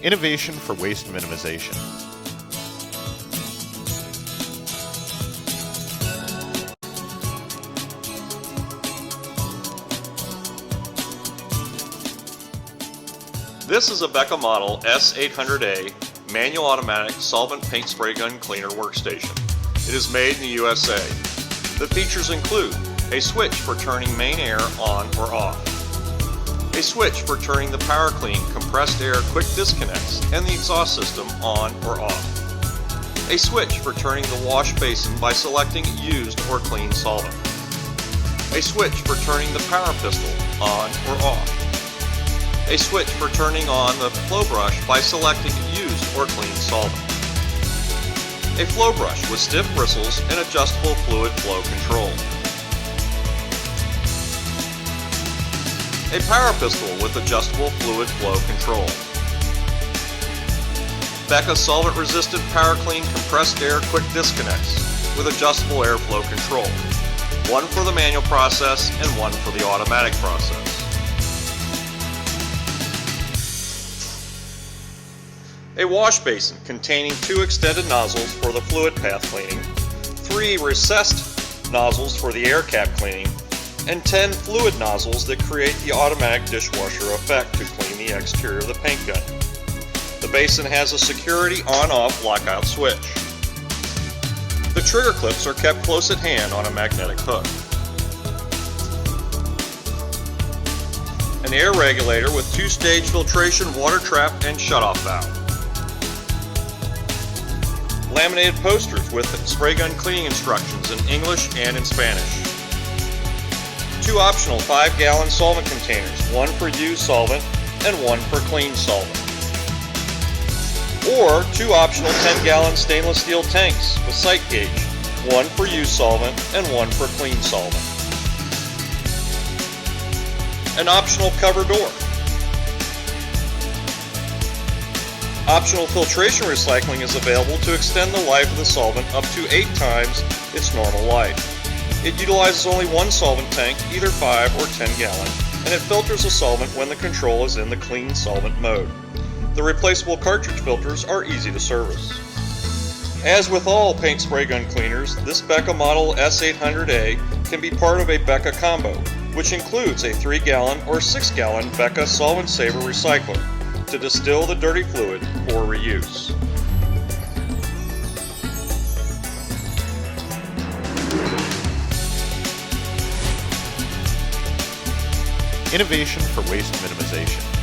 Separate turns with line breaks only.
Innovation for waste minimization.
This is a BECCA model S800A manual automatic solvent paint spray gun cleaner workstation. It is made in the USA. The features include a switch for turning main air on or off, a switch for turning the power clean compressed air quick disconnects and the exhaust system on or off, a switch for turning the wash basin by selecting used or clean solvent, a switch for turning the power pistol on or off, a switch for turning on the flow brush by selecting used or clean solvent, a flow brush with stiff bristles and adjustable fluid flow control, a power pistol with adjustable fluid flow control, BECCA solvent resistant power clean compressed air quick disconnects with adjustable airflow control, one for the manual process and one for the automatic process. A wash basin containing 2 extended nozzles for the fluid path cleaning, 3 recessed nozzles for the air cap cleaning, and 10 fluid nozzles that create the automatic dishwasher effect to clean the exterior of the paint gun. The basin has a security on-off lockout switch. The trigger clips are kept close at hand on a magnetic hook. An air regulator with 2-stage filtration water trap and shutoff valve. Laminated posters with spray gun cleaning instructions in English and in Spanish. 2 optional 5-gallon solvent containers, one for used solvent and one for clean solvent. Or 2 optional 10-gallon stainless steel tanks with sight gauge, one for used solvent and one for clean solvent. An optional cover door. Optional filtration recycling is available to extend the life of the solvent up to 8 times its normal life. It utilizes only one solvent tank, either 5 or 10 gallon, and it filters the solvent when the control is in the clean solvent mode. The replaceable cartridge filters are easy to service. As with all paint spray gun cleaners, this BECCA model S800A can be part of a BECCA combo, which includes a 3-gallon or 6-gallon BECCA Solvent Saver recycler to distill the dirty fluid for reuse.
Innovation for waste minimization.